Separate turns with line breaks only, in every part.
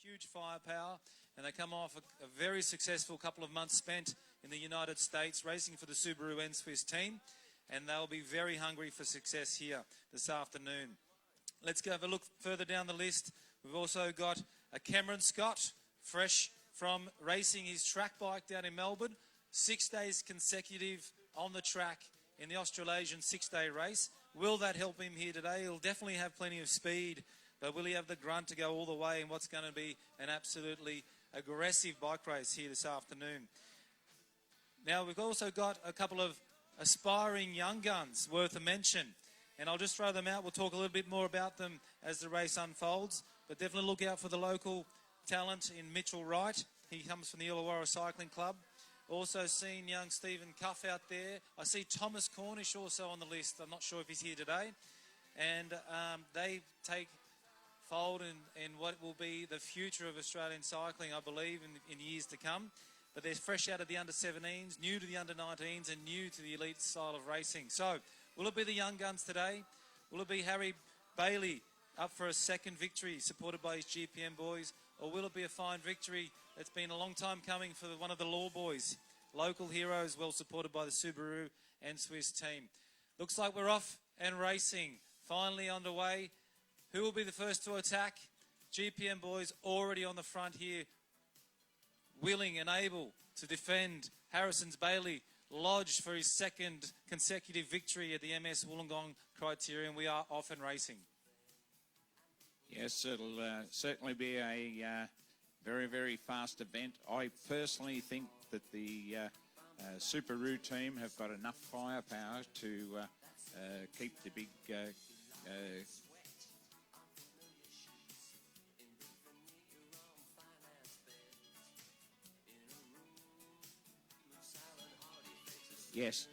huge firepower, and they come off a very successful couple of months spent in the United States racing for the Subaru N-Swiss team, and they'll be very hungry for success here this afternoon. Let's go have a look further down the list. We've also got a Cameron Scott, fresh from racing his track bike down in Melbourne, 6 days consecutive on the track in the Australasian 6-day race. Will that help him here today? He'll definitely have plenty of speed, but will he have the grunt to go all the way in what's going to be an absolutely aggressive bike race here this afternoon? Now, we've also got a couple of aspiring young guns worth a mention, and I'll just throw them out. We'll talk a little bit more about them as the race unfolds, but definitely look out for the local talent in Mitchell Wright. He comes from the Illawarra Cycling Club. Also seen young Stephen Cuff out there. I see Thomas Cornish also on the list. I'm not sure if he's here today. And they take fold in what will be the future of Australian cycling, I believe, in years to come. But they're fresh out of the under-17s, new to the under-19s, and new to the elite style of racing. So, will it be the young guns today? Will it be Harry Bailey up for a second victory, supported by his GPM boys? Or will it be a fine victory that's been a long time coming for one of the Law boys? Local heroes, well supported by the Subaru and Swiss team. Looks like we're off and racing. Finally underway. Who will be the first to attack? GPM boys already on the front here, willing and able to defend Harrison's Bailey, lodged for his second consecutive victory at the MS Wollongong Criterium. We are off and racing.
Yes, it'll certainly be a very, very fast event. I personally think that the Subaru team have got enough firepower to keep the big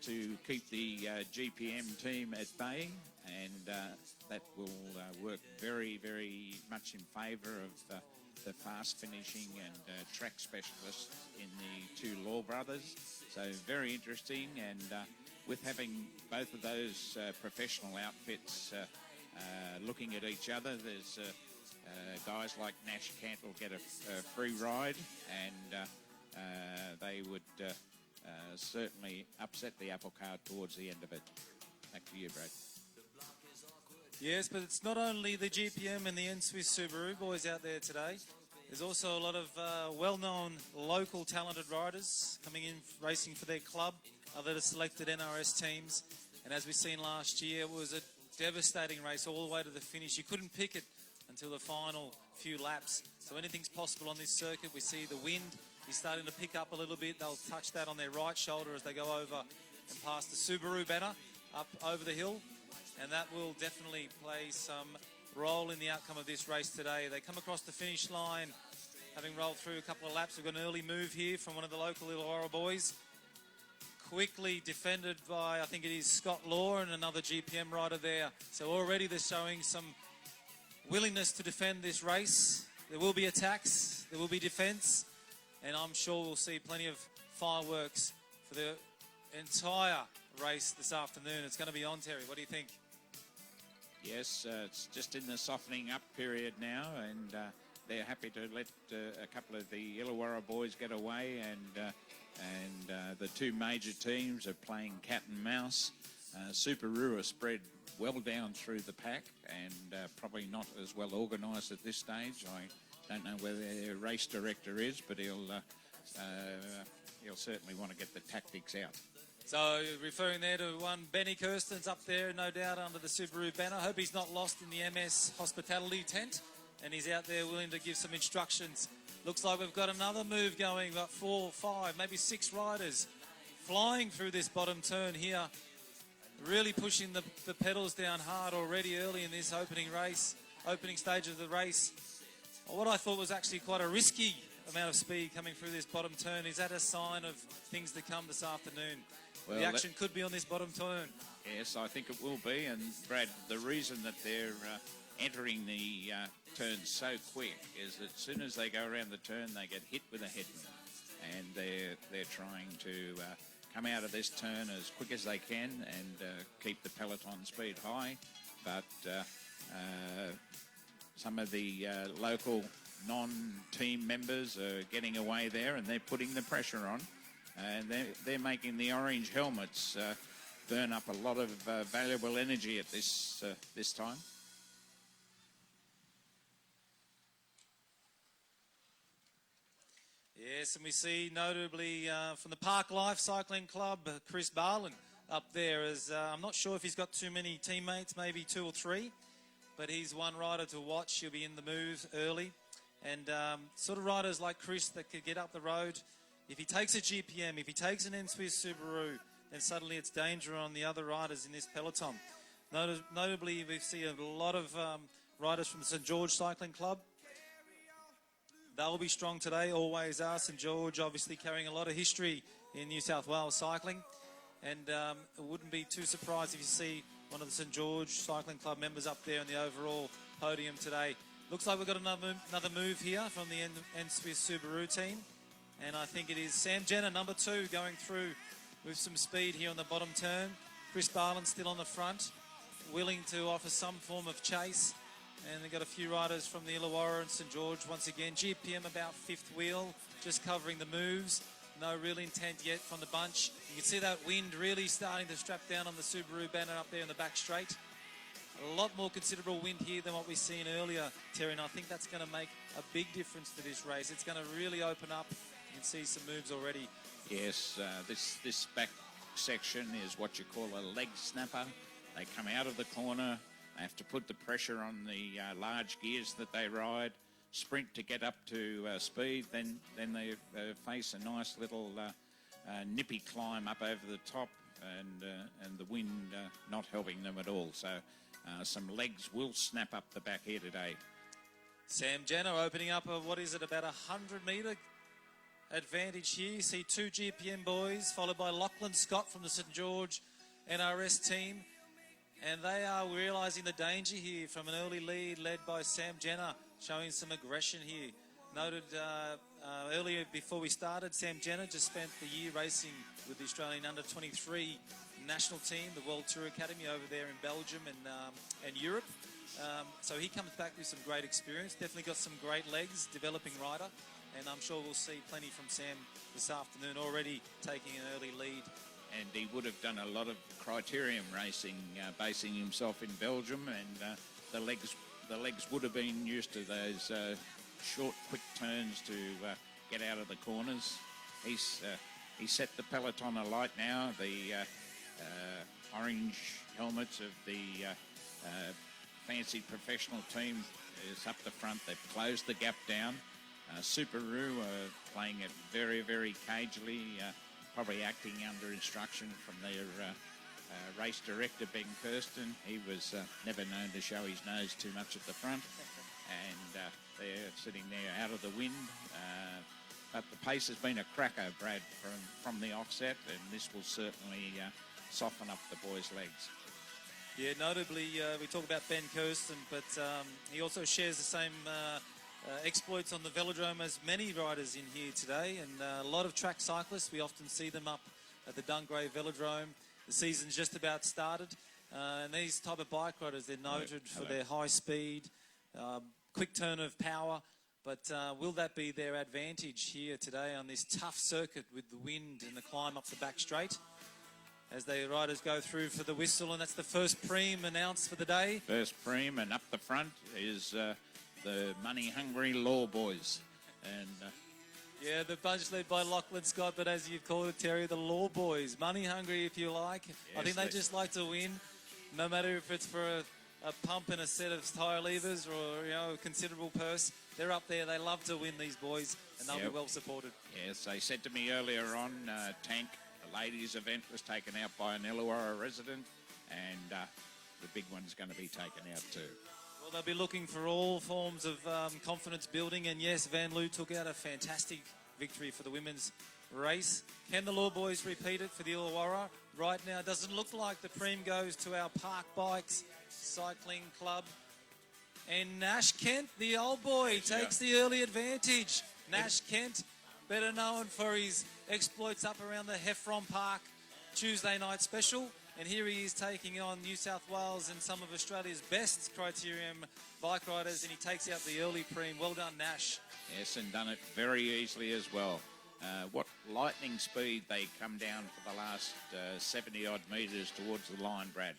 to keep the GPM team at bay, and that will work very, very much in favour of the fast finishing and track specialists in the two Law brothers. So very interesting, and with having both of those professional outfits looking at each other, there's guys like Nash Kent will get a free ride, and they would certainly upset the apple cart towards the end of it. Back to you, Brad.
Yes, but it's not only the GPM and the N-Swiss Subaru boys out there today. There's also a lot of well-known local talented riders coming in racing for their club, other selected NRS teams. And as we've seen last year, it was a devastating race all the way to the finish. You couldn't pick it until the final few laps. So anything's possible on this circuit. We see the wind is starting to pick up a little bit. They'll touch that on their right shoulder as they go over and past the Subaru banner up over the hill. And that will definitely play some role in the outcome of this race today. They come across the finish line, having rolled through a couple of laps. We've got an early move here from one of the local Illawarra boys. Quickly defended by, I think it is Scott Law and another GPM rider there. So already they're showing some willingness to defend this race. There will be attacks, there will be defence, and I'm sure we'll see plenty of fireworks for the entire race this afternoon. It's going to be on, Terry. What do you think?
Yes, it's just in the softening up period now, and they're happy to let a couple of the Illawarra boys get away, and the two major teams are playing cat and mouse. Subaru are spread well down through the pack, and probably not as well organised at this stage. I don't know where their race director is, but he'll certainly want to get the tactics out.
So referring there to one Benny Kirsten's up there, no doubt, under the Subaru banner. Hope he's not lost in the MS hospitality tent, and he's out there willing to give some instructions. Looks like we've got another move going, about 4, 5, maybe 6 riders flying through this bottom turn here, really pushing the pedals down hard already early in this opening stage of the race. What I thought was actually quite a risky amount of speed coming through this bottom turn. Is that a sign of things to come this afternoon? Well, the action could be on this bottom turn.
Yes, I think it will be. And Brad, the reason that they're entering the turn so quick is that as soon as they go around the turn, they get hit with a headwind, and they're trying to come out of this turn as quick as they can and keep the peloton speed high. But some of the local non-team members are getting away there, and they're putting the pressure on. And they're making the orange helmets burn up a lot of valuable energy at this time.
Yes, and we see notably from the Park Life Cycling Club, Chris Barlin up there. I'm not sure if he's got too many teammates, maybe 2 or 3, but he's one rider to watch. He'll be in the move early. And sort of riders like Chris that could get up the road, if he takes a GPM, if he takes an N-Swiss Subaru, then suddenly it's danger on the other riders in this peloton. Notably, we see a lot of riders from the St George Cycling Club. They'll be strong today, always are. St George obviously carrying a lot of history in New South Wales cycling. And it wouldn't be too surprised if you see one of the St George Cycling Club members up there in the overall podium today. Looks like we've got another move here from the N-Swiss Subaru team. And I think it is Sam Jenner, number 2, going through with some speed here on the bottom turn. Chris Barlin still on the front, willing to offer some form of chase. And they've got a few riders from the Illawarra and St George once again. GPM about 5th wheel, just covering the moves. No real intent yet from the bunch. You can see that wind really starting to strap down on the Subaru banner up there in the back straight. A lot more considerable wind here than what we've seen earlier, Terry, and I think that's going to make a big difference to this race. It's going to really open up. You can see some moves already.
Yes, this back section is what you call a leg snapper. They come out of the corner. They have to put the pressure on the large gears that they ride, sprint to get up to speed, then they face a nice little nippy climb up over the top, and the wind not helping them at all. So some legs will snap up the back here today.
Sam Jenner opening up a, what is it, about 100-metre advantage here. You see 2 GPM boys, followed by Lachlan Scott from the St George NRS team. And they are realising the danger here from an early lead led by Sam Jenner, showing some aggression here. Noted earlier before we started, Sam Jenner just spent the year racing with the Australian under-23 national team, the World Tour Academy over there in Belgium and Europe. So he comes back with some great experience, definitely got some great legs, developing rider. And I'm sure we'll see plenty from Sam this afternoon, already taking an early lead.
And he would have done a lot of criterium racing, basing himself in Belgium, and the legs would have been used to those short, quick turns to get out of the corners. He set the peloton alight now. The orange helmets of the fancy professional team is up the front. They've closed the gap down. Subaru are playing it very, very cagily. Probably acting under instruction from their race director, Ben Kirsten. He was never known to show his nose too much at the front. And they're sitting there out of the wind. But the pace has been a cracker, Brad, from the offset, and this will certainly soften up the boys' legs.
Yeah, notably, we talk about Ben Kirsten, but he also shares the same exploits on the velodrome as many riders in here today, and a lot of track cyclists. We often see them up at the Dungrave Velodrome. The season's just about started, and these type of bike riders, they're noted for their high speed, quick turn of power, but will that be their advantage here today on this tough circuit with the wind and the climb up the back straight as the riders go through for the whistle? And that's the first preem announced for the day.
First preem, and up the front is the money-hungry Law Boys. And
yeah, the bunch led by Lachlan Scott, but as you've called it, Terry, the Law Boys. Money-hungry, if you like. Yes, I think they just like to win, no matter if it's for a pump and a set of tyre levers or, a considerable purse. They're up there. They love to win, these boys, and they'll be well supported.
Yes, they said to me earlier on, Tank, the ladies' event was taken out by an Illawarra resident, and the big one's going to be taken out too.
Well, they'll be looking for all forms of confidence building, and yes, Van Loo took out a fantastic victory for the women's race. Can the Law Boys repeat it for the Illawarra? Right now, it doesn't look like the preem goes to our Park Bikes Cycling Club. And Nash Kent, the old boy, takes the early advantage. Nash Kent, better known for his exploits up around the Heffron Park Tuesday night special. And here he is taking on New South Wales and some of Australia's best Criterium bike riders, and he takes out the early preem. Well done, Nash.
Yes, and done it very easily as well. What lightning speed they come down for the last 70-odd metres towards the line, Brad.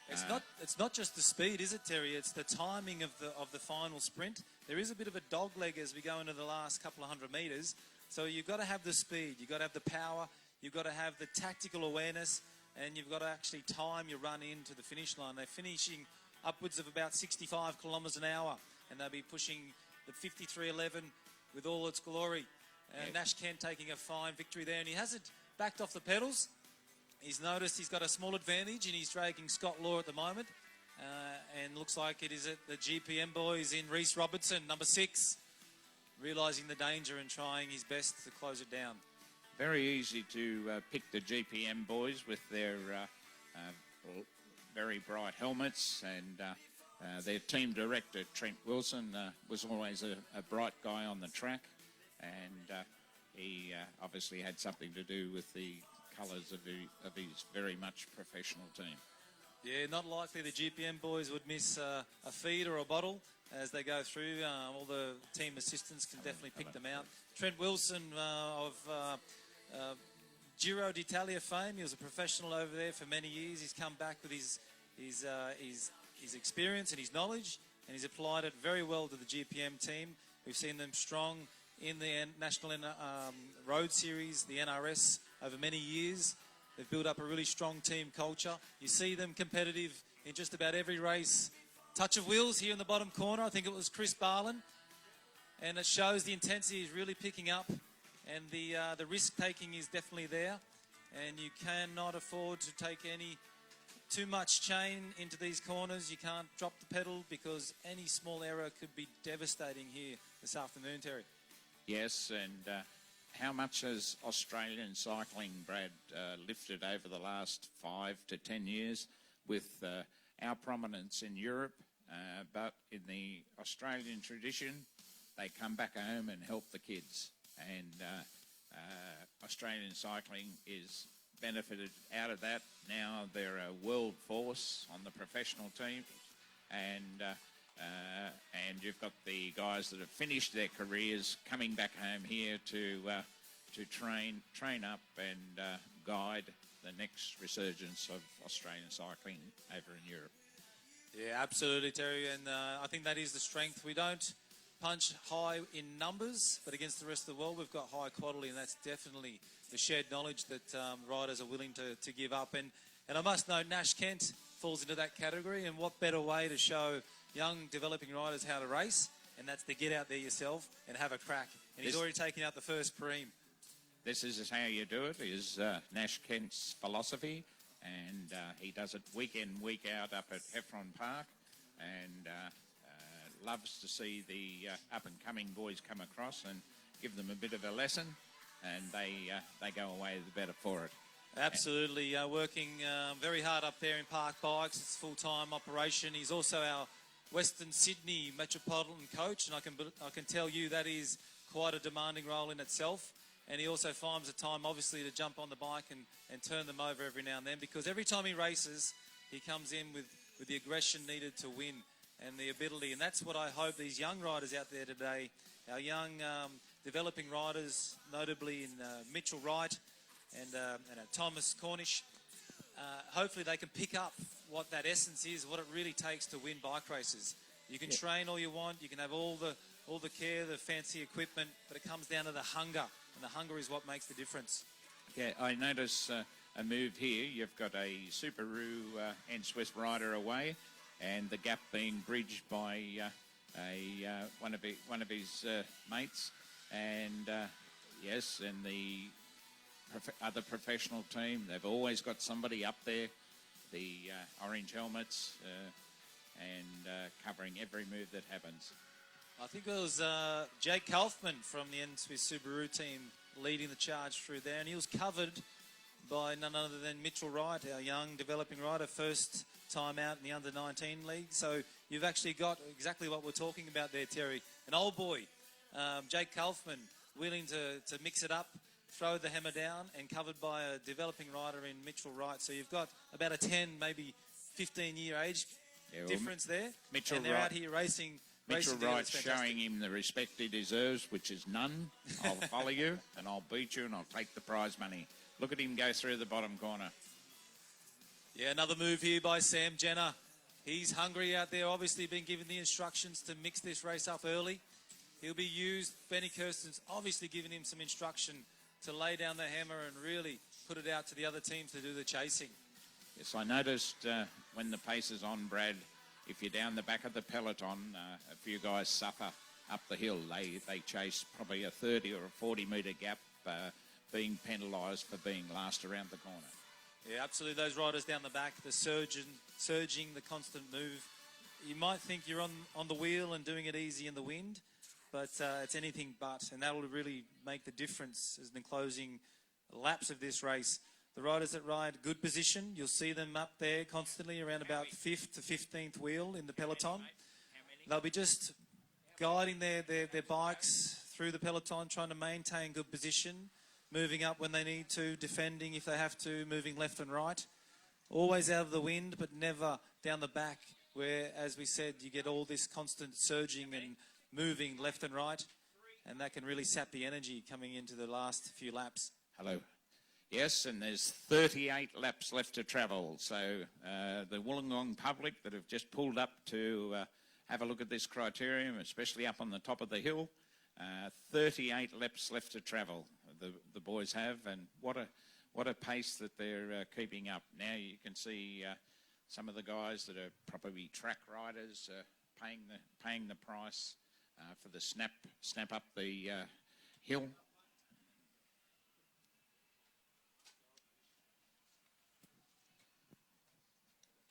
It's not just the speed, is it, Terry? It's the timing of the final sprint. There is a bit of a dog leg as we go into the last couple of 100 metres. So you've got to have the speed, you've got to have the power, you've got to have the tactical awareness, and you've got to actually time your run into the finish line. They're finishing upwards of about 65 kilometres an hour, and they'll be pushing the 53.11 with all its glory. And Nash Kent taking a fine victory there, and he hasn't backed off the pedals. He's noticed he's got a small advantage, and he's dragging Scott Law at the moment. And looks like it is at the GPM boys in Reece Robertson, number 6, realising the danger and trying his best to close it down.
Very easy to pick the GPM boys with their very bright helmets, and their team director, Trent Wilson, was always a bright guy on the track, and he obviously had something to do with the colours of his very much professional team.
Yeah, not likely the GPM boys would miss a feed or a bottle as they go through. All the team assistants can definitely pick them out. Trent Wilson of Giro d'Italia fame. He was a professional over there for many years. He's come back with his experience and his knowledge, and he's applied it very well to the GPM team. We've seen them strong in the National Road Series, the NRS, over many years. They've built up a really strong team culture. You see them competitive in just about every race. Touch of wheels here in the bottom corner. I think it was Chris Barlin. And it shows the intensity is really picking up. And the risk-taking is definitely there. And you cannot afford to take too much chain into these corners. You can't drop the pedal because any small error could be devastating here this afternoon, Terry.
Yes, and how much has Australian cycling, Brad, lifted over the last 5 to 10 years with our prominence in Europe, but in the Australian tradition, they come back home and help the kids. And Australian cycling is benefited out of that. Now they're a world force on the professional team, and you've got the guys that have finished their careers coming back home here to train up and guide the next resurgence of Australian cycling over in Europe.
Yeah, absolutely, Terry, and I think that is the strength. We don't punch high in numbers, but against the rest of the world, we've got high quality, and that's definitely the shared knowledge that riders are willing to give up. And I must note, Nash Kent falls into that category, and what better way to show young developing riders how to race, and that's to get out there yourself and have a crack. And he's already taken out the first preem.
This is how you do it, is Nash Kent's philosophy, and he does it week in, week out up at Heffron Park, and loves to see the up-and-coming boys come across and give them a bit of a lesson, and they go away the better for it.
Absolutely, working very hard up there in Park Bikes. It's a full-time operation. He's also our Western Sydney Metropolitan coach, and I can tell you that is quite a demanding role in itself. And he also finds the time, obviously, to jump on the bike and turn them over every now and then, because every time he races, he comes in with the aggression needed to win and the ability. And that's what I hope these young riders out there today, our young developing riders, notably in Mitchell Wright and Thomas Cornish, hopefully they can pick up what that essence is, what it really takes to win bike races. You can train all you want, you can have all the care, the fancy equipment, but it comes down to the hunger, and the hunger is what makes the difference.
Yeah, I notice a move here. You've got a Subaru N-Swiss rider away, and the gap being bridged by one of his mates, and yes, and the other professional team, they've always got somebody up there, the orange helmets, and covering every move that happens.
I think it was Jake Kaufman from the N-Swiss Subaru team leading the charge through there, and he was covered by none other than Mitchell Wright, our young developing rider, first time out in the under-19 league. So you've actually got exactly what we're talking about there, Terry. An old boy, Jake Kaufman, willing to mix it up throw the hammer down and covered by a developing rider in Mitchell Wright. So you've got about a 10, maybe 15-year age difference there.
Mitchell
and they're
Wright,
out here racing.
Mitchell
together.
Wright's showing him the respect he deserves, which is none. I'll follow you and I'll beat you and I'll take the prize money. Look at him go through the bottom corner.
Yeah, another move here by Sam Jenner. He's hungry out there, obviously been given the instructions to mix this race up early. He'll be used. Benny Kirsten's obviously given him some instruction to lay down the hammer and really put it out to the other teams to do the chasing.
Yes, I noticed when the pace is on, Brad, if you're down the back of the peloton, a few guys suffer up the hill. They chase probably a 30 or a 40-metre gap, being penalised for being last around the corner.
Yeah, absolutely. Those riders down the back, the surging, the constant move. You might think you're on the wheel and doing it easy in the wind, but it's anything but, and that will really make the difference as in the closing laps of this race. The riders that ride good position, you'll see them up there constantly around about 5th to 15th wheel in the peloton. They'll be just guiding their bikes through the peloton, trying to maintain good position, moving up when they need to, defending if they have to, moving left and right. Always out of the wind, but never down the back, where, as we said, you get all this constant surging and moving left and right, and that can really sap the energy coming into the last few laps.
Hello. Yes, and there's 38 laps left to travel. So the Wollongong public that have just pulled up to have a look at this criterium, especially up on the top of the hill, 38 laps left to travel. The boys have, and what a pace that they're keeping up. Now you can see some of the guys that are probably track riders paying the price for the snap up the hill.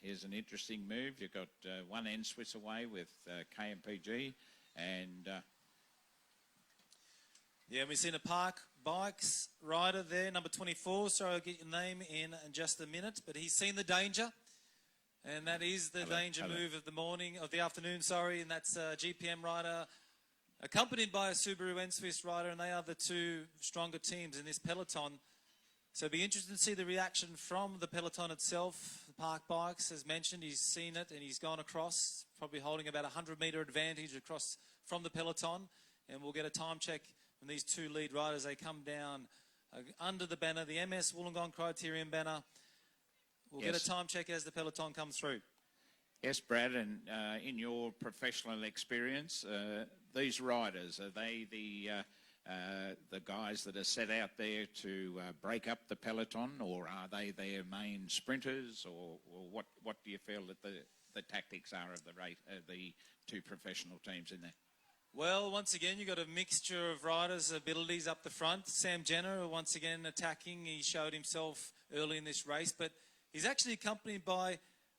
Here's an interesting move. You've got one end Swiss away with KMPG, and
yeah, we've seen a Park Bikes rider there, number 24. Sorry, I'll get your name in just a minute, but he's seen the danger, and that is the danger move of the afternoon, and that's a GPM rider accompanied by a Subaru N-Swiss rider, and they are the two stronger teams in this peloton. So it'll be interesting to see the reaction from the peloton itself. The Park Bikes, as mentioned, he's seen it and he's gone across, probably holding about a 100-metre advantage across from the peloton, and we'll get a time check from these two lead riders. They come down under the banner, the MS Wollongong Criterium banner. We'll get a time check as the peloton comes through.
Yes, Brad, and in your professional experience, these riders, are they the guys that are set out there to break up the peloton, or are they their main sprinters, or what do you feel that the tactics are of the two professional teams in there?
Well, once again, you've got a mixture of riders' abilities up the front. Sam Jenner, once again, attacking. He showed himself early in this race, but he's actually accompanied by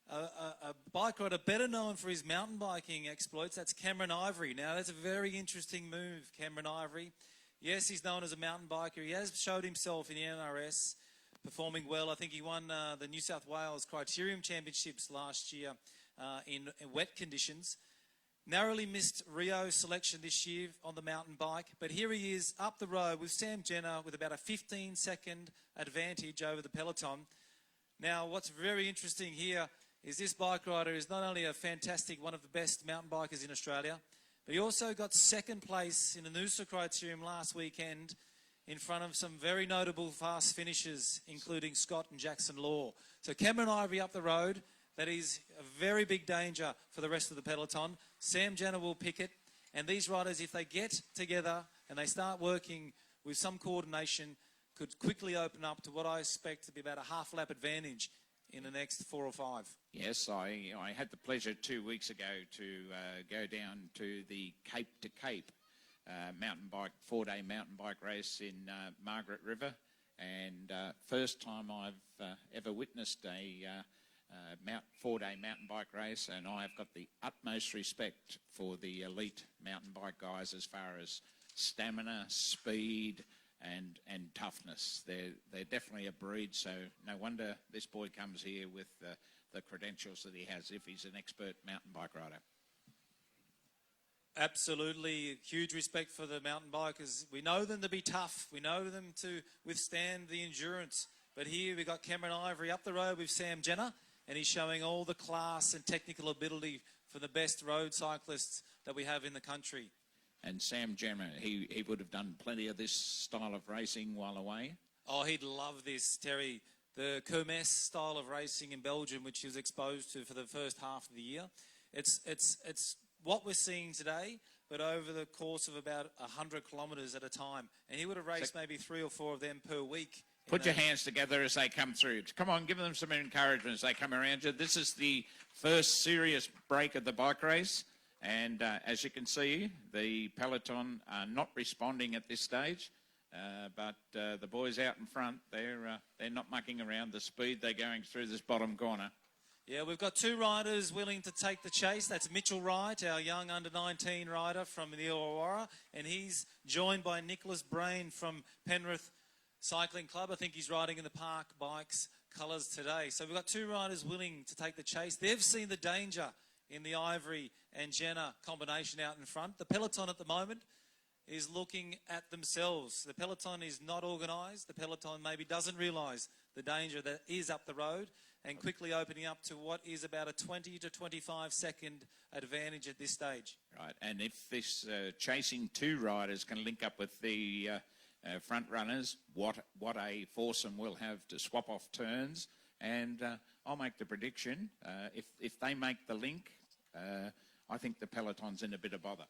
a bike rider better known for his mountain biking exploits. That's Cameron Ivory. Now, that's a very interesting move, Cameron Ivory. Yes, he's known as a mountain biker. He has showed himself in the NRS, performing well. I think he won the New South Wales Criterium Championships last year in wet conditions. Narrowly missed Rio selection this year on the mountain bike, but here he is up the road with Sam Jenner with about a 15-second advantage over the peloton. Now, what's very interesting here is this bike rider is not only a fantastic, one of the best mountain bikers in Australia, but he also got second place in the Noosa Criterium last weekend in front of some very notable fast finishers, including Scott and Jackson Law. So Cameron Ivory up the road, that is a very big danger for the rest of the peloton. Sam Jenner will pick it, and these riders, if they get together and they start working with some coordination, could quickly open up to what I expect to be about a half-lap advantage in the next 4 or 5.
Yes, I had the pleasure 2 weeks ago to go down to the Cape to Cape four-day mountain bike race in Margaret River, and first time I've ever witnessed a four-day mountain bike race, and I've got the utmost respect for the elite mountain bike guys as far as stamina, speed, and toughness. They're definitely a breed, so no wonder this boy comes here with the credentials that he has if he's an expert mountain bike rider.
Absolutely. Huge respect for the mountain bikers. We know them to be tough. We know them to withstand the endurance. But here we've got Cameron Ivory up the road with Sam Jenner, and he's showing all the class and technical ability for the best road cyclists that we have in the country.
And Sam Jenner, he would have done plenty of this style of racing while away.
Oh, he'd love this, Terry. The Kermesse style of racing in Belgium, which he was exposed to for the first half of the year. It's what we're seeing today, but over the course of about 100 kilometres at a time. And he would have raced maybe 3 or 4 of them per week.
Put your hands together as they come through. Come on, give them some encouragement as they come around you. This is the first serious break of the bike race. And as you can see, the peloton are not responding at this stage. But the boys out in front, they're not mucking around the speed they're going through this bottom corner.
Yeah, we've got 2 riders willing to take the chase. That's Mitchell Wright, our young under-19 rider from the Illawarra, and he's joined by Nicholas Brain from Penrith Cycling Club. I think he's riding in the Park Bikes colours today. So we've got 2 riders willing to take the chase. They've seen the danger in the Ivory and Jenner combination out in front. The peloton at the moment is looking at themselves. The peloton is not organised. The peloton maybe doesn't realise the danger that is up the road, and quickly opening up to what is about a 20 to 25 second advantage at this stage.
Right, and if this chasing 2 riders can link up with the front runners, what a foursome we'll have to swap off turns. And I'll make the prediction, if they make the link, I think the peloton's in a bit of bother.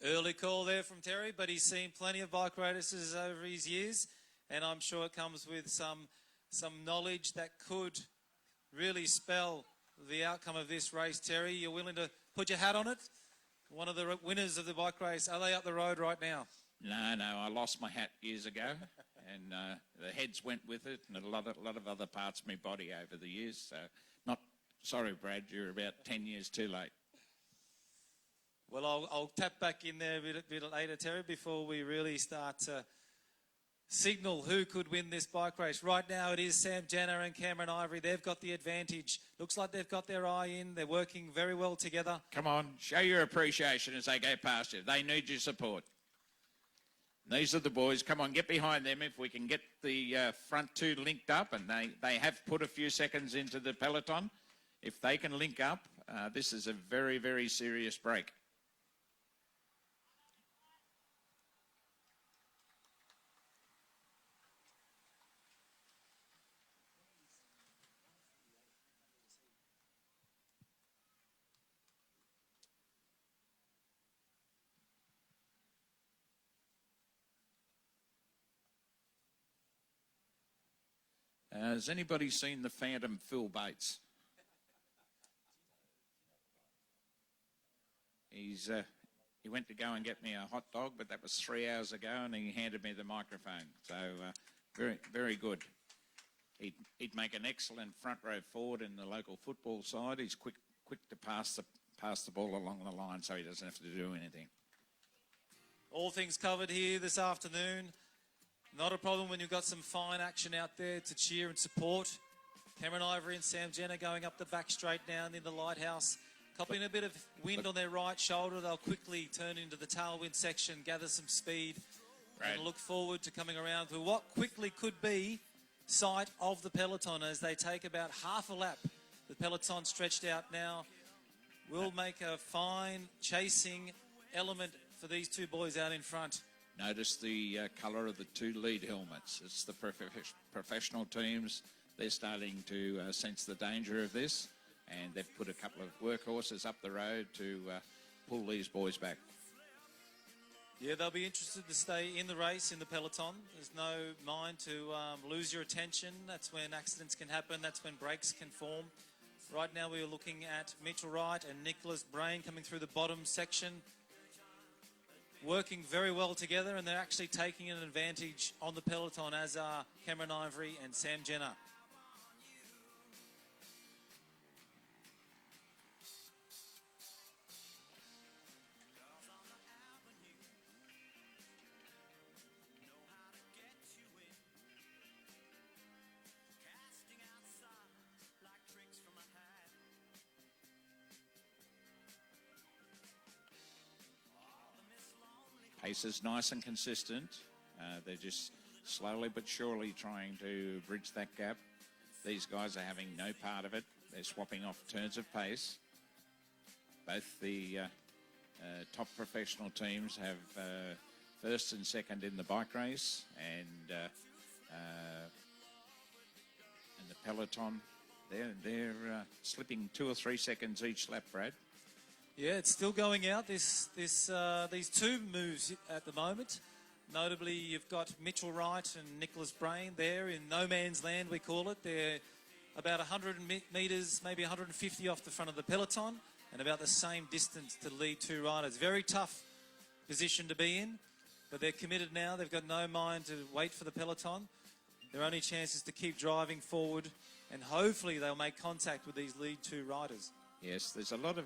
Early call there from Terry, but he's seen plenty of bike races over his years, and I'm sure it comes with some knowledge that could really spell the outcome of this race. Terry, you're willing to put your hat on it? One of the winners of the bike race, are they up the road right now?
No, I lost my hat years ago, and the heads went with it, and a lot of other parts of my body over the years. So, sorry, Brad, you're about 10 years too late.
Well, I'll tap back in there a bit later, Terry, before we really start to signal who could win this bike race. Right now it is Sam Jenner and Cameron Ivory. They've got the advantage. Looks like they've got their eye in. They're working very well together.
Come on, show your appreciation as they go past you. They need your support. These are the boys. Come on, get behind them if we can get the front 2 linked up, and they have put a few seconds into the peloton. If they can link up, this is a very, very serious break. Has anybody seen the Phantom Phil Bates? He went to go and get me a hot dog, but that was 3 hours ago, and he handed me the microphone. So very, very good. He'd make an excellent front row forward in the local football side. He's quick to pass the ball along the line, so he doesn't have to do anything.
All things covered here this afternoon. Not a problem when you've got some fine action out there to cheer and support. Cameron Ivory and Sam Jenner going up the back straight down in the Lighthouse. Copying a bit of wind on their right shoulder, they'll quickly turn into the tailwind section, gather some speed, and look forward to coming around to what quickly could be sight of the peloton as they take about half a lap. The peloton stretched out now will make a fine chasing element for these 2 boys out in front.
Notice the colour of the 2 lead helmets. It's the professional teams. They're starting to sense the danger of this, and they've put a couple of workhorses up the road to pull these boys back.
Yeah, they'll be interested to stay in the race, in the peloton. There's no mind to lose your attention. That's when accidents can happen. That's when breaks can form. Right now we are looking at Mitchell Wright and Nicholas Brain coming through the bottom section, working very well together, and they're actually taking an advantage on the peloton, as are Cameron Ivory and Sam Jenner.
pace is nice and consistent. They're just slowly but surely trying to bridge that gap. These guys are having no part of it. They're swapping off turns of pace. Both the top professional teams have first and second in the bike race, and the peloton, they're slipping 2 or 3 seconds each lap, Brad.
Yeah, it's still going out, these two moves at the moment. Notably, you've got Mitchell Wright and Nicholas Brain there in no man's land, we call it. They're about 100 metres, maybe 150 off the front of the peloton, and about the same distance to lead two riders. Very tough position to be in, but they're committed now. They've got no mind to wait for the peloton. Their only chance is to keep driving forward, and hopefully they'll make contact with these lead two riders.
Yes, there's a lot of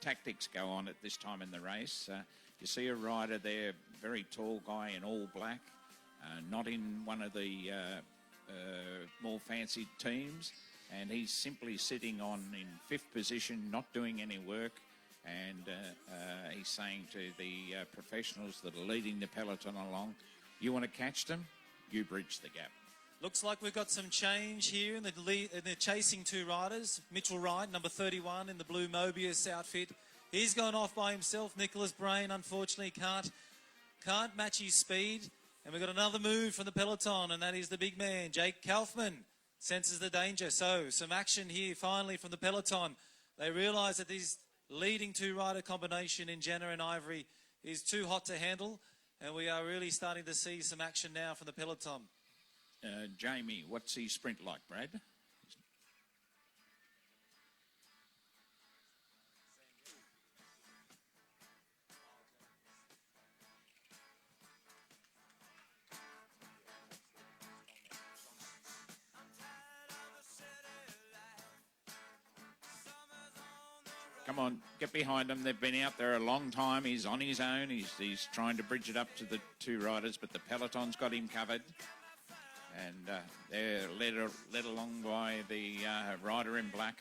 tactics go on at this time in the race. You see a rider there, very tall guy in all black, not in one of the more fancy teams, and he's simply sitting on in 5th position, not doing any work, and he's saying to the professionals that are leading the peloton along, you want to catch them, you bridge the gap.
Looks like we've got some change here in the chasing two riders. Mitchell Wright, number 31 in the blue Mobius outfit. He's gone off by himself. Nicholas Brain, unfortunately, can't match his speed. And we've got another move from the peloton, and that is the big man, Jake Kaufman, senses the danger. So some action here finally from the peloton. They realise that this leading two-rider combination in Jenna and Ivory is too hot to handle, and we are really starting to see some action now from the peloton.
Jamie, what's his sprint like, Brad? Come on, get behind him. They've been out there a long time. He's on his own. He's trying to bridge it up to the two riders, but the peloton's got him covered. And they're led along by the rider in black.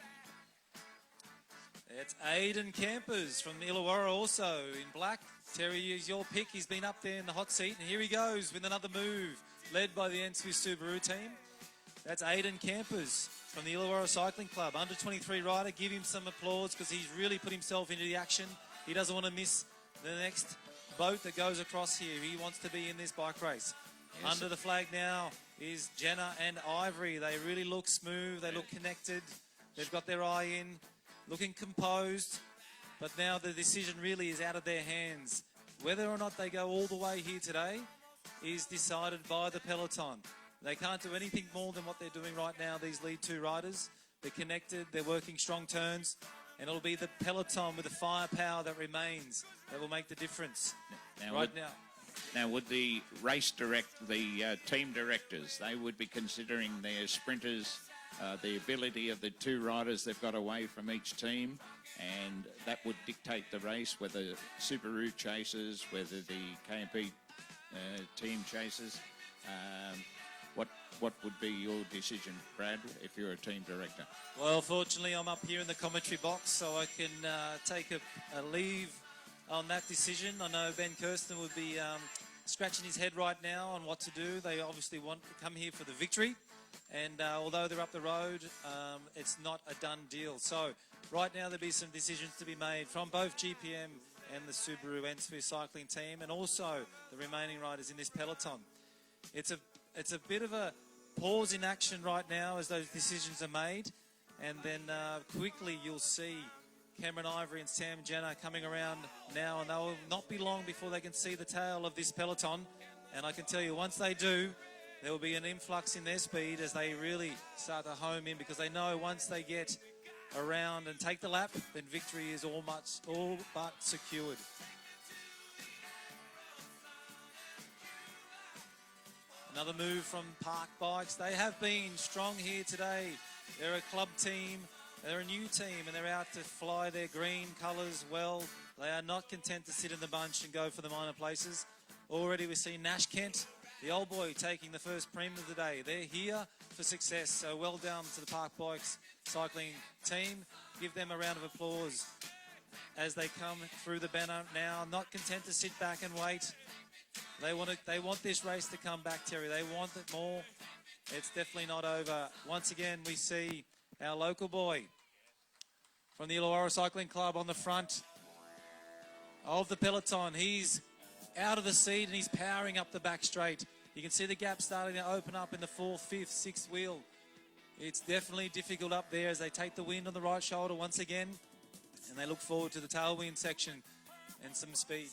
It's Aidan Campers from Illawarra also in black. Terry, is your pick. He's been up there in the hot seat. And here he goes with another move, led by the Ensfield Subaru team. That's Aidan Campers from the Illawarra Cycling Club. Under 23 rider. Give him some applause because he's really put himself into the action. He doesn't want to miss the next boat that goes across here. He wants to be in this bike race. Yes. Under the flag now is Jenna and Ivory. They really look smooth. They look connected. They've got their eye in, looking composed. But now the decision really is out of their hands. Whether or not they go all the way here today is decided by the peloton. They can't do anything more than what they're doing right now, these lead two riders. They're connected. They're working strong turns. And it'll be the peloton with the firepower that remains that will make the difference
Now, would the team directors, they would be considering their sprinters, the ability of the two riders they've got away from each team, and that would dictate the race, whether Subaru chases, whether the KMP team chases. What would be your decision, Brad, if you're a team director?
Well, fortunately, I'm up here in the commentary box, so I can take a leave on that decision. I know Ben Kirsten would be scratching his head right now on what to do. They obviously want to come here for the victory, and although they're up the road, it's not a done deal. So right now there'll be some decisions to be made from both GPM and the Subaru Ensfield cycling team, and also the remaining riders in this peloton. It's a bit of a pause in action right now as those decisions are made, and then quickly you'll see Cameron Ivory and Sam Jenner coming around now, and they'll not be long before they can see the tail of this peloton. And I can tell you, once they do, there will be an influx in their speed as they really start to home in, because they know once they get around and take the lap, then victory is all but secured. Another move from Park Bikes. They have been strong here today. They're a club team. They're a new team, and they're out to fly their green colours well. They are not content to sit in the bunch and go for the minor places. Already we've seen Nash Kent, the old boy, taking the first premium of the day. They're here for success, so well done to the Park Bikes cycling team. Give them a round of applause. as they come through the banner now, not content to sit back and wait. They want this race to come back, Terry. They want it more. It's definitely not over. Once again, we see our local boy from the Illawarra Cycling Club on the front of the peloton. He's out of the seat and he's powering up the back straight. You can see the gap starting to open up in the 4th, 5th, 6th wheel. It's definitely difficult up there as they take the wind on the right shoulder once again, and they look forward to the tailwind section and some speed.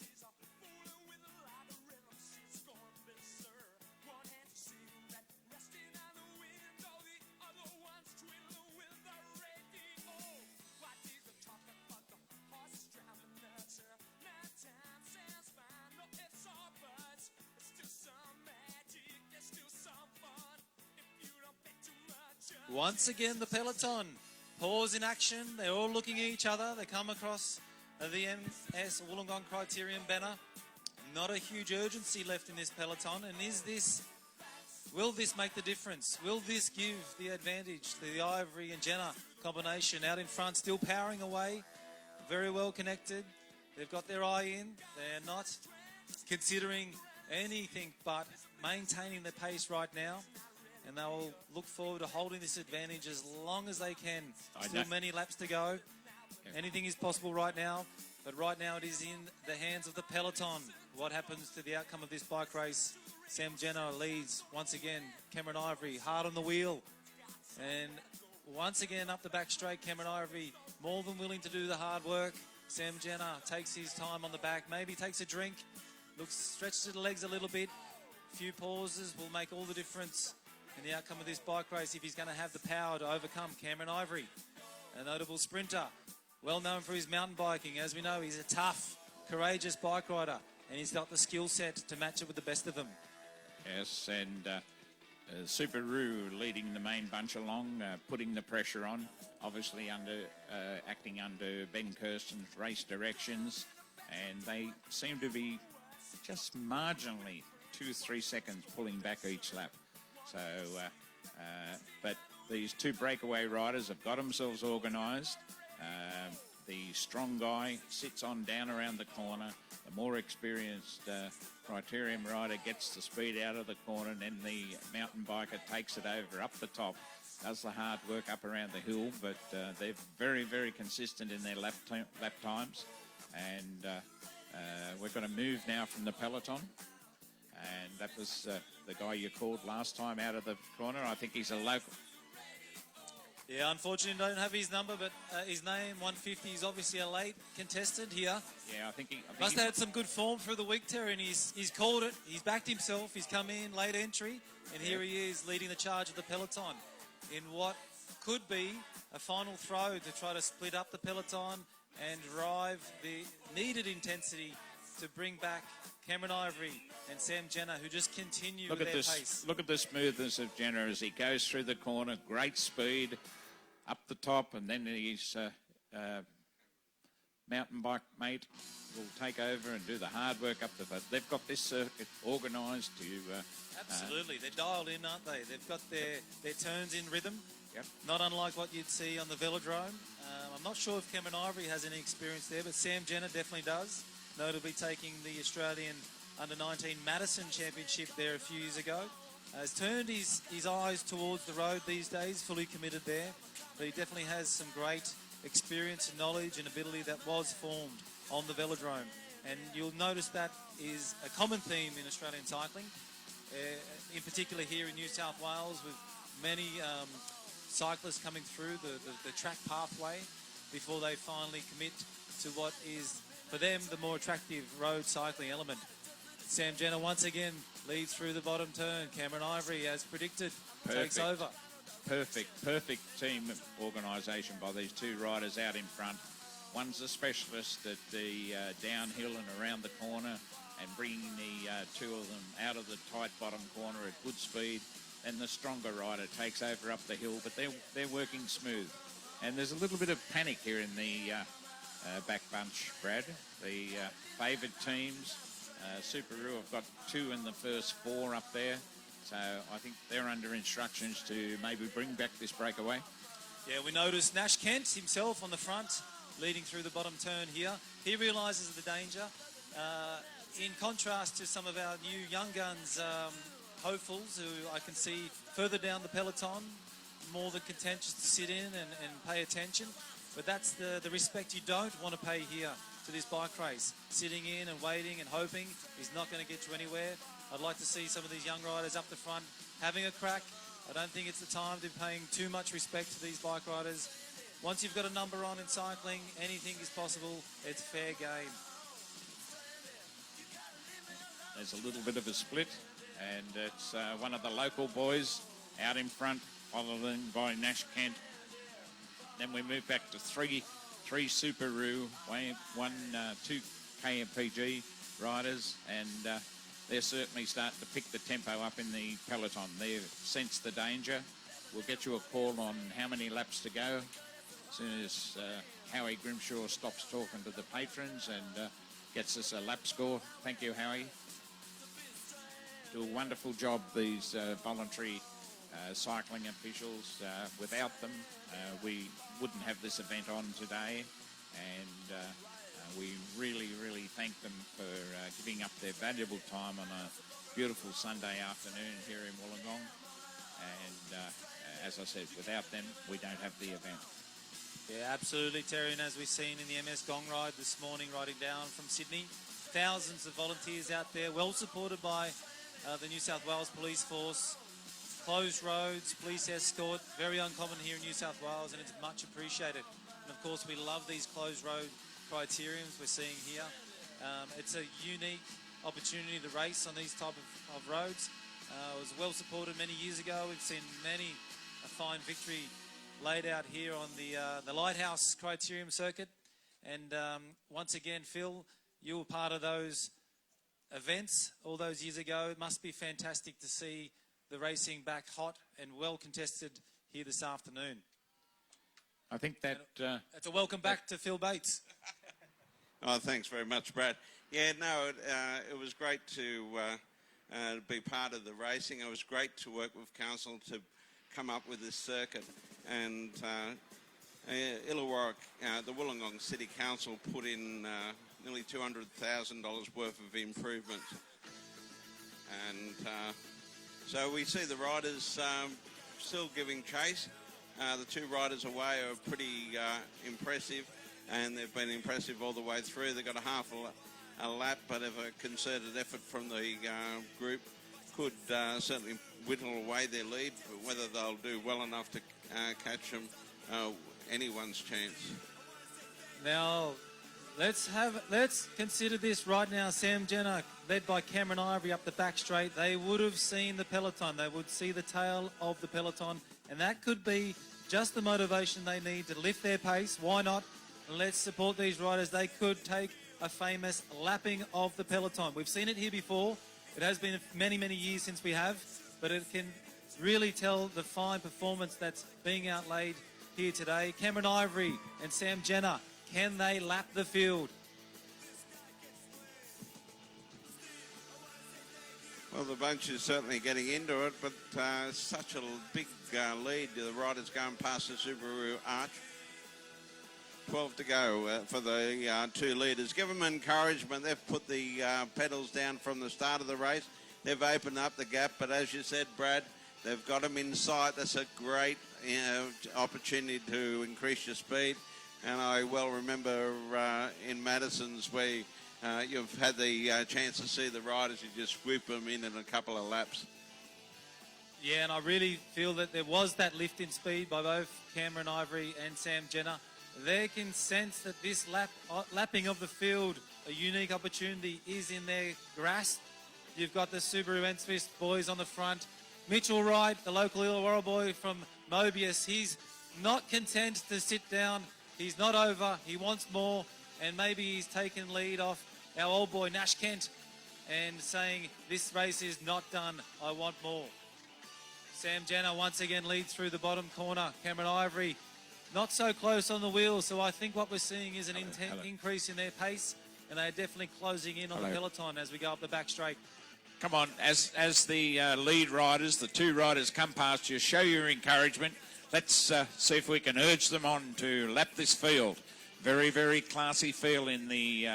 Once again, the peloton pause in action. They're all looking at each other. They come across the MS Wollongong Criterium banner. Not a huge urgency left in this peloton. And will this make the difference? Will this give the advantage to the Ivory and Jenna combination out in front, still powering away, very well connected. They've got their eye in. They're not considering anything but maintaining the pace right now. And they'll look forward to holding this advantage as long as they can. Still many laps to go. Anything is possible right now. But right now it is in the hands of the peloton. What happens to the outcome of this bike race? Sam Jenner leads once again. Cameron Ivory hard on the wheel. And once again up the back straight, Cameron Ivory more than willing to do the hard work. Sam Jenner takes his time on the back. Maybe takes a drink. Stretches the legs a little bit. A few pauses will make all the difference in the outcome of this bike race if he's going to have the power to overcome Cameron Ivory, a notable sprinter, well known for his mountain biking. As we know, he's a tough, courageous bike rider, and he's got the skill set to match it with the best of them.
Yes, and Subaru leading the main bunch along, putting the pressure on, obviously acting under Ben Kirsten's race directions, and they seem to be just marginally 2-3 seconds pulling back each lap. So, but these two breakaway riders have got themselves organised. The strong guy sits on down around the corner. The more experienced Criterium rider gets the speed out of the corner, and then the mountain biker takes it over up the top, does the hard work up around the hill. But they're very, very consistent in their lap times. And we're going to move now from the peloton. And that was the guy you called last time out of the corner. I think he's a local.
Yeah, unfortunately, don't have his number, but his name, 150, is obviously a late contestant here.
Yeah, I think he
must have had some good form through the week, Terry, and he's called it. He's backed himself. He's come in, late entry, and here he is leading the charge of the peloton in what could be a final throw to try to split up the peloton and drive the needed intensity to bring back Cameron Ivory and Sam Jenner, who just continue with their pace.
Look at the smoothness of Jenner as he goes through the corner. Great speed up the top, and then his mountain bike mate will take over and do the hard work up the front. They've got this circuit organised to...
Absolutely. They're dialed in, aren't they? They've got their turns in rhythm.
Yep.
Not unlike what you'd see on the velodrome. I'm not sure if Cameron Ivory has any experience there, but Sam Jenner definitely does. Notably taking the Australian Under-19 Madison Championship there a few years ago. Has turned his eyes towards the road these days, fully committed there. But he definitely has some great experience and knowledge and ability that was formed on the velodrome. And you'll notice that is a common theme in Australian cycling, in particular here in New South Wales, with many cyclists coming through the track pathway before they finally commit to what is, for them, the more attractive road cycling element. Sam Jenner once again leads through the bottom turn. Cameron Ivory, as predicted, takes over.
Perfect team organisation by these two riders out in front. One's a specialist at the downhill and around the corner, and bringing the two of them out of the tight bottom corner at good speed. And the stronger rider takes over up the hill, but they're working smooth. And there's a little bit of panic here in the back bunch, Brad. The favoured teams, Subaru have got 2 in the first 4 up there. So I think they're under instructions to maybe bring back this breakaway.
Yeah, we noticed Nash Kent himself on the front. leading through the bottom turn here. He realises the danger. In contrast to some of our new young guns, hopefuls, who I can see further down the peloton, more than content just to sit in and pay attention. But that's the respect you don't want to pay here to this bike race. Sitting in and waiting and hoping is not going to get you anywhere. I'd like to see some of these young riders up the front having a crack. I don't think it's the time to be paying too much respect to these bike riders. Once you've got a number on in cycling, anything is possible. It's fair game.
There's a little bit of a split, and it's one of the local boys out in front, followed by Nash Kent. Then we move back to three Subaru, two KMPG riders, and they're certainly starting to pick the tempo up in the peloton. They've sensed the danger. We'll get you a call on how many laps to go as soon as Howie Grimshaw stops talking to the patrons and gets us a lap score. Thank you, Howie. Do a wonderful job, these voluntary cycling officials. Without them, we wouldn't have this event on today, and we really, really thank them for giving up their valuable time on a beautiful Sunday afternoon here in Wollongong. And as I said, without them, we don't have the event.
Yeah, absolutely, Terry. And as we've seen in the MS Gong ride this morning, riding down from Sydney, thousands of volunteers out there, well supported by the New South Wales Police Force. Closed roads, police escort, very uncommon here in New South Wales, and it's much appreciated. And of course, we love these closed road criteriums we're seeing here. It's a unique opportunity to race on these type of roads. It was well supported many years ago. We've seen many a fine victory laid out here on the Lighthouse Criterium circuit. And once again, Phil, you were part of those events all those years ago. It must be fantastic to see the racing back hot and well contested here this afternoon.
I think that...
it's a welcome back to Phil Bates.
Oh, thanks very much, Brad. Yeah, no, it was great to be part of the racing. It was great to work with Council to come up with this circuit. And Illawarra, the Wollongong City Council put in nearly $200,000 worth of improvement. And so we see the riders still giving chase. The two riders away are pretty impressive, and they've been impressive all the way through. They've got a half a lap, but if a concerted effort from the group could certainly whittle away their lead. But whether they'll do well enough to catch them, anyone's chance.
Now, let's consider this right now. Sam Jenner, led by Cameron Ivory up the back straight, they would have seen the peloton. They would see the tail of the peloton, and that could be just the motivation they need to lift their pace. Why not? Let's support these riders. They could take a famous lapping of the peloton. We've seen it here before. It has been many, many years since we have, but it can really tell the fine performance that's being outlaid here today. Cameron Ivory and Sam Jenner, can they lap the field?
Well, the bunch is certainly getting into it, but such a big lead. The riders going past the Subaru Arch. 12 to go for the two leaders. Give them encouragement. They've put the pedals down from the start of the race. They've opened up the gap, but as you said, Brad, they've got them in sight. That's a great opportunity to increase your speed. And I well remember in Madison's where you've had the chance to see the riders. You just swoop them in a couple of laps.
Yeah, and I really feel that there was that lift in speed by both Cameron Ivory and Sam Jenner. They can sense that this lapping of the field, a unique opportunity, is in their grasp. You've got the Subaru Ensfist boys on the front. Mitchell Wright, the local Illawarra boy from Mobius, he's not content to sit down. He's not over. He wants more, and maybe he's taken lead off our old boy Nash Kent and saying, this race is not done. I want more. Sam Jenner once again leads through the bottom corner. Cameron Ivory not so close on the wheel, so I think what we're seeing is an increase in their pace, and they're definitely closing in on the peloton as we go up the back straight.
Come on, as the lead riders, the two riders come past you, show your encouragement. Let's see if we can urge them on to lap this field. Very, very classy field in the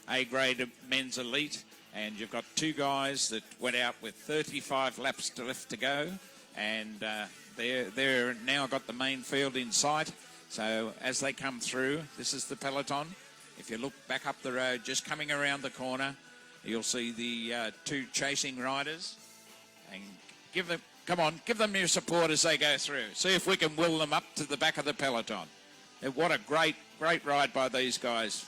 A-grade men's elite. And you've got two guys that went out with 35 laps left to go. And they're now got the main field in sight. So as they come through, this is the peloton. If you look back up the road, just coming around the corner, you'll see the two chasing riders. And come on, give them your support as they go through. See if we can will them up to the back of the peloton. And what a great ride by these guys.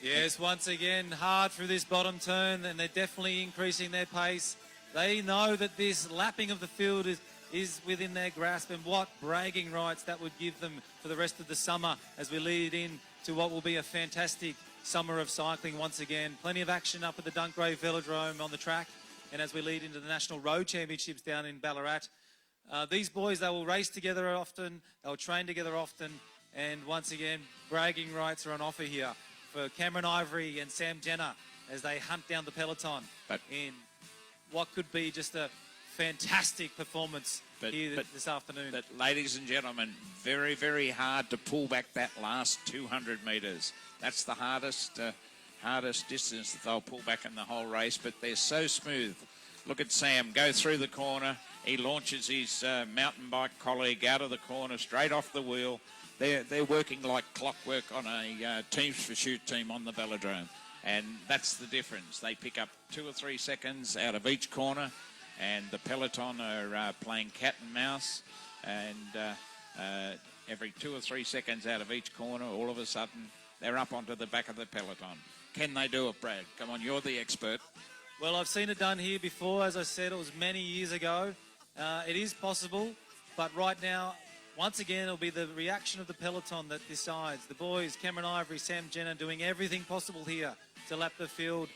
Yes, once again, hard through this bottom turn, and they're definitely increasing their pace. They know that this lapping of the field is within their grasp, and what bragging rights that would give them for the rest of the summer as we lead in to what will be a fantastic summer of cycling once again. Plenty of action up at the Dunkgrave Velodrome on the track, and as we lead into the National Road Championships down in Ballarat. These boys, they will race together often, they'll train together often, and once again, bragging rights are on offer here for Cameron Ivory and Sam Jenner as they hunt down the peloton in what could be just a fantastic performance here this afternoon.
But ladies and gentlemen, very, very hard to pull back that last 200 metres. That's the hardest distance that they'll pull back in the whole race, but they're so smooth. Look at Sam go through the corner. He launches his mountain bike colleague out of the corner, straight off the wheel. They're working like clockwork on a Teams for Shoot team on the velodrome. And that's the difference. They pick up 2 or 3 seconds out of each corner, and the peloton are playing cat and mouse. And every 2 or 3 seconds out of each corner, all of a sudden, they're up onto the back of the peloton. Can they do it, Brad? Come on, you're the expert.
Well, I've seen it done here before. As I said, it was many years ago. It is possible, but right now, once again, it'll be the reaction of the peloton that decides. The boys, Cameron Ivory, Sam Jenner, doing everything possible here to lap the field.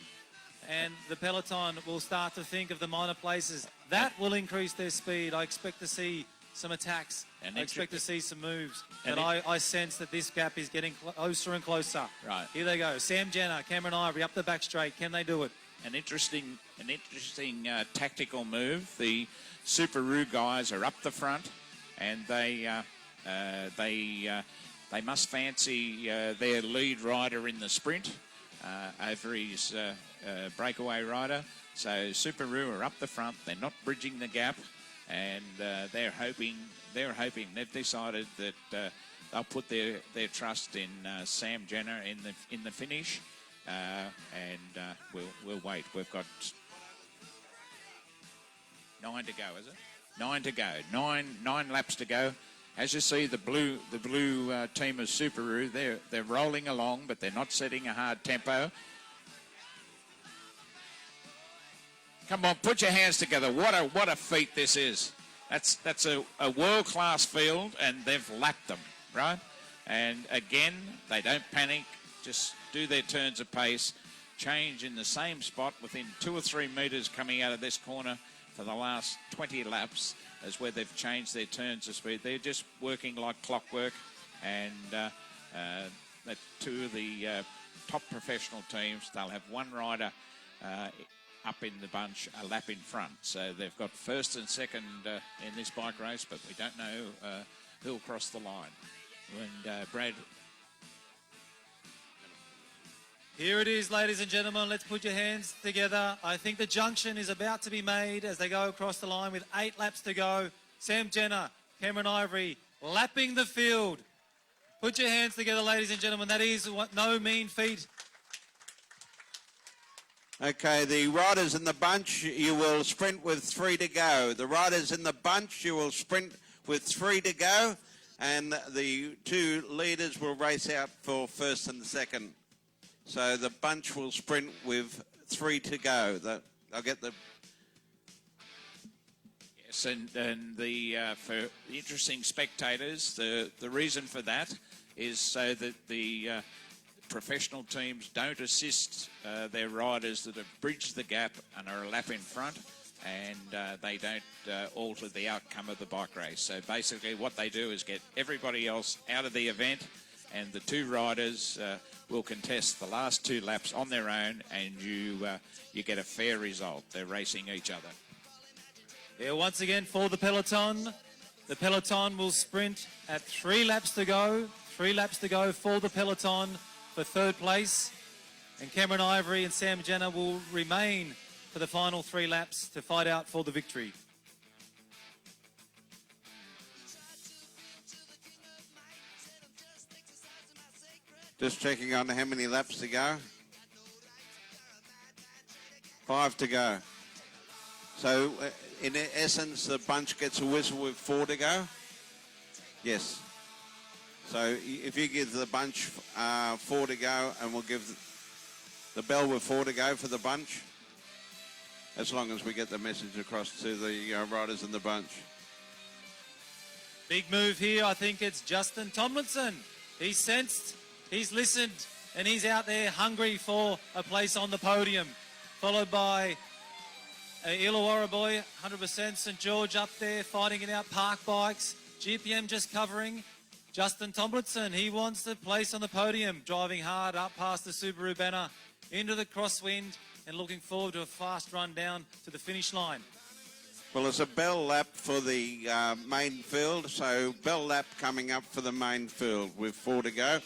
And the peloton will start to think of the minor places. That will increase their speed. I expect to see some attacks. I expect to see some moves. But I sense that this gap is getting closer and closer.
Right.
Here they go. Sam Jenner, Cameron Ivory, up the back straight. Can they do it?
An interesting tactical move. The Subaru guys are up the front, and they must fancy their lead rider in the sprint over his breakaway rider. So Subaru are up the front. They're not bridging the gap, and they're hoping. They've decided that they'll put their trust in Sam Jenner in the finish. And we'll wait. We've got 9 to go, is it? 9 to go. Nine laps to go. As you see, the blue team of Subaru, they're rolling along, but they're not setting a hard tempo. Come on, put your hands together. What a feat this is. That's a world-class field, and they've lapped them, right? And again, they don't panic. Just do their turns of pace, change in the same spot within 2 or 3 metres coming out of this corner for the last 20 laps is where they've changed their turns of speed. They're just working like clockwork, and that 2 of the top professional teams, they'll have one rider up in the bunch, a lap in front. So they've got first and second in this bike race, but we don't know who'll cross the line. And Brad...
Here it is, ladies and gentlemen. Let's put your hands together. I think the junction is about to be made as they go across the line with 8 laps to go. Sam Jenner, Cameron Ivory, lapping the field. Put your hands together, ladies and gentlemen. That is no mean feat.
Okay, the riders in the bunch, you will sprint with 3 to go. The riders in the bunch, you will sprint with 3 to go. And the 2 leaders will race out for first and second. So the bunch will sprint with 3 to go. I'll get the...
Yes, and the for the interesting spectators, the reason for that is so that the professional teams don't assist their riders that have bridged the gap and are a lap in front, and they don't alter the outcome of the bike race. So basically what they do is get everybody else out of the event, and the 2 riders will contest the last 2 laps on their own, and you get a fair result. They're racing each other.
Yeah, once again for the peloton, The peloton will sprint at 3 laps to go. 3 laps to go for the peloton for third place. And Cameron Ivory and Sam Jenner will remain for the final 3 laps to fight out for the victory.
Just checking on how many laps to go. 5 to go. So, in essence, the bunch gets a whistle with 4 to go? Yes. So, if you give the bunch 4 to go, and we'll give the bell with 4 to go for the bunch, as long as we get the message across to the riders in the bunch.
Big move here. I think it's Justin Tomlinson. He's sensed, he's listened, and he's out there hungry for a place on the podium. Followed by Illawarra boy, 100% St George up there fighting it out. Park Bikes, GPM just covering. Justin Tomlinson, he wants the place on the podium, driving hard up past the Subaru banner into the crosswind and looking forward to a fast run down to the finish line.
Well, it's a bell lap for the main field, so bell lap coming up for the main field with 4 to go,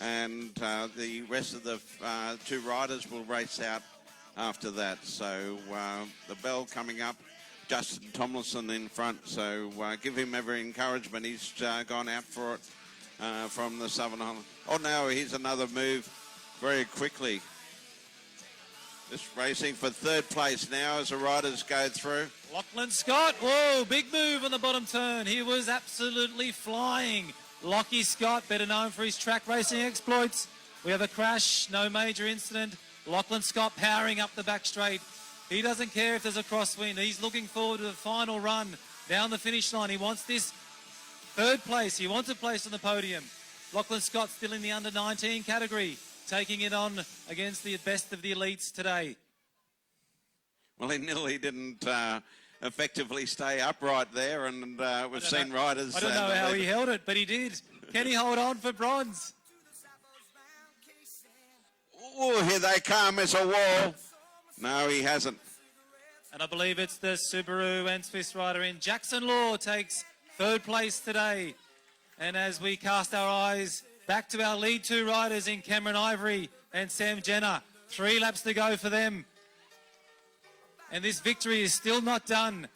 and the rest of the 2 riders will race out after that. So the bell coming up, Justin Tomlinson in front, so give him every encouragement. He's gone out for it from the Southern Highland. Oh no, here's another move very quickly. Just racing for third place now as the riders go through.
Lachlan Scott, whoa, big move on the bottom turn. He was absolutely flying. Lockie Scott, better known for his track racing exploits. We have a crash, no major incident. Lachlan Scott powering up the back straight. He doesn't care if there's a crosswind. He's looking forward to the final run down the finish line. He wants this third place. He wants a place on the podium. Lachlan Scott still in the under-19 category, taking it on against the best of the elites today.
Well, he nearly didn't effectively stay upright there, and we've seen riders...
I don't know how he held it, but he did. Can he hold on for bronze?
Oh, here they come. It's a wall. No, he hasn't.
And I believe it's the Subaru and Swiss rider in. Jackson Law takes third place today. And as we cast our eyes back to our lead 2 riders in Cameron Ivory and Sam Jenner, 3 laps to go for them. And this victory is still not done.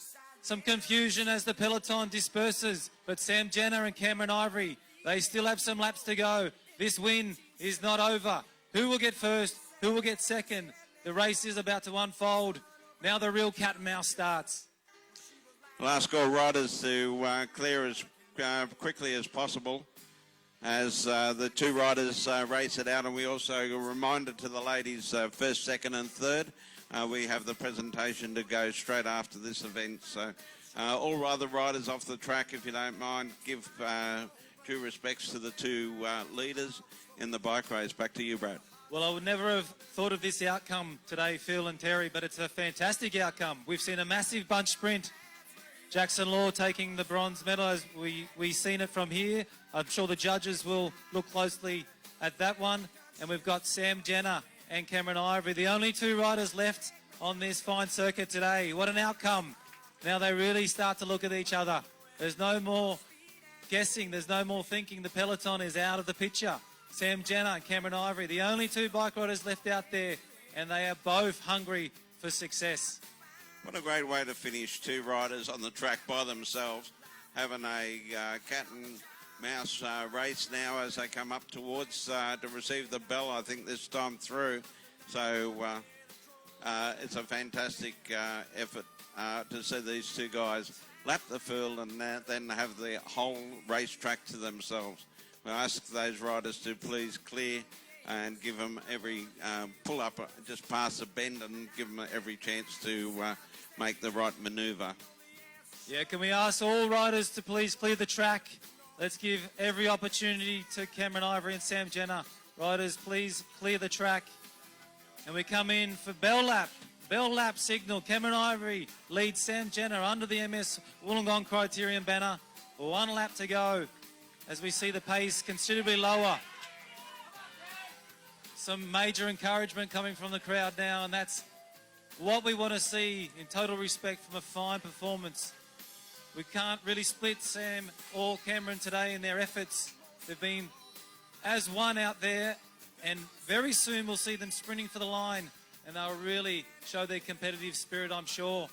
Some confusion as the peloton disperses, but Sam Jenner and Cameron Ivory, they still have some laps to go. This win is not over. Who will get first? Who will get second? The race is about to unfold. Now the real cat and mouse starts.
We'll ask all riders to clear as quickly as possible as the 2 riders race it out. And we also, a reminder to the ladies, first, second and third. We have the presentation to go straight after this event. So all other riders off the track, if you don't mind, give due respects to the 2 leaders in the bike race. Back to you, Brad.
Well, I would never have thought of this outcome today, Phil and Terry, but it's a fantastic outcome. We've seen a massive bunch sprint. Jackson Law taking the bronze medal as we've seen it from here. I'm sure the judges will look closely at that one. And we've got Sam Jenner and Cameron Ivory, the only 2 riders left on this fine circuit today. What an outcome. Now they really start to look at each other. There's no more guessing. There's no more thinking. The peloton is out of the picture. Sam Jenner and Cameron Ivory, the only 2 bike riders left out there, and they are both hungry for success.
What a great way to finish, 2 riders on the track by themselves, having a cat and mouse race now as they come up towards to receive the bell, I think, this time through. So it's a fantastic effort to see these 2 guys lap the field and then have the whole racetrack to themselves. We ask those riders to please clear and give them every pull up just past the bend and give them every chance to make the right manoeuvre.
Yeah, can we ask all riders to please clear the track? Let's give every opportunity to Cameron Ivory and Sam Jenner. Riders, please clear the track. And we come in for bell lap. Bell lap signal. Cameron Ivory leads Sam Jenner under the MS Wollongong Criterium banner. 1 lap to go as we see the pace considerably lower. Some major encouragement coming from the crowd now, and that's what we want to see in total respect from a fine performance We can't really split Sam or Cameron today in their efforts. They've been as one out there, and very soon we'll see them sprinting for the line, and they'll really show their competitive spirit, I'm sure.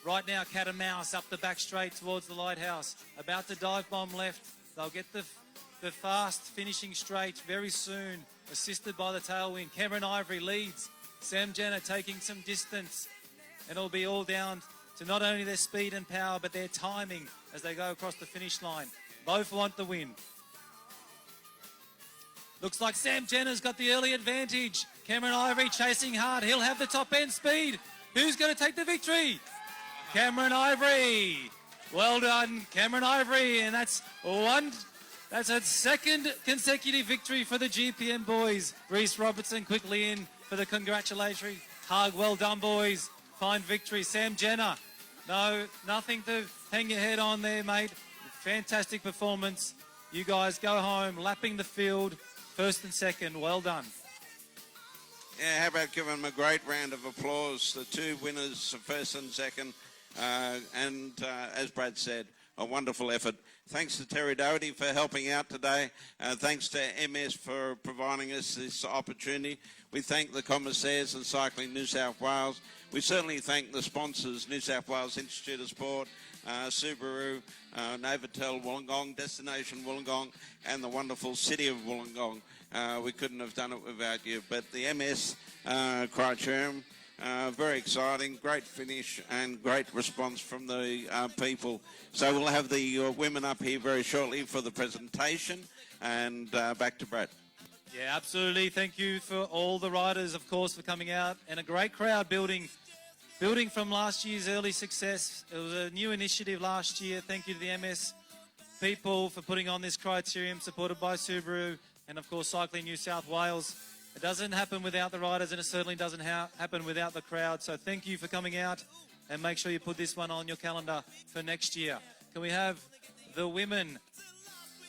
Right now, cat and mouse up the back straight towards the lighthouse. About to dive bomb left. They'll get the fast finishing straight very soon, assisted by the tailwind. Cameron Ivory leads. Sam Jenner taking some distance, and it'll be all down to not only their speed and power, but their timing as they go across the finish line. Both want the win. Looks like Sam Jenner's got the early advantage. Cameron Ivory chasing hard. He'll have the top end speed. Who's going to take the victory? Cameron Ivory. Well done, Cameron Ivory. And that's a second consecutive victory for the GPM boys. Reese Robertson quickly in for the congratulatory hug. Well done, boys. Fine victory. Sam Jenner. No, nothing to hang your head on there, mate. Fantastic performance. You guys go home, lapping the field, first and second. Well done.
Yeah, how about giving them a great round of applause? The two winners, first and second. As Brad said, a wonderful effort. Thanks to Terry Doherty for helping out today. Thanks to MS for providing us this opportunity. We thank the commissaires and Cycling New South Wales. We certainly thank the sponsors, New South Wales Institute of Sport, Subaru, Novotel Wollongong, Destination Wollongong, and the wonderful city of Wollongong. We couldn't have done it without you. But the MS Criterium, very exciting, great finish and great response from the people. So we'll have the women up here very shortly for the presentation, and back to Brad.
Yeah, absolutely. Thank you for all the riders, of course, for coming out, and a great crowd building from last year's early success. It was a new initiative last year. Thank you to the MS people for putting on this criterium, supported by Subaru and, of course, Cycling New South Wales. It doesn't happen without the riders, and it certainly doesn't happen without the crowd. So thank you for coming out, and make sure you put this one on your calendar for next year. Can we have the women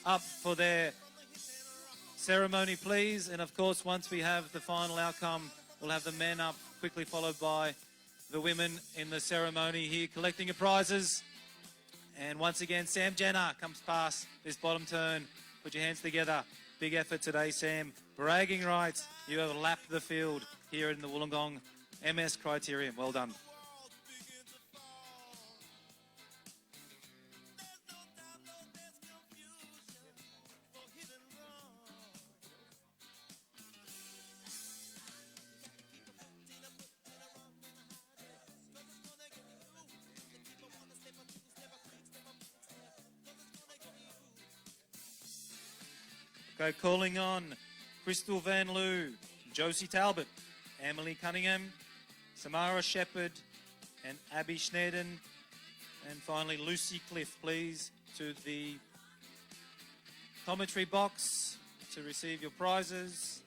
up for their ceremony, please? And, of course, once we have the final outcome, we'll have the men up, quickly followed by the women in the ceremony here collecting your prizes. And once again, Sam Jenner comes past this bottom turn. Put your hands together. Big effort today, Sam. Bragging rights. You have lapped the field here in the Wollongong MS Criterium. Well done. Okay, calling on Crystal Van Loo, Josie Talbot, Emily Cunningham, Samara Shepherd, and Abby Schneiden. And finally, Lucy Cliff, please, to the commentary box to receive your prizes.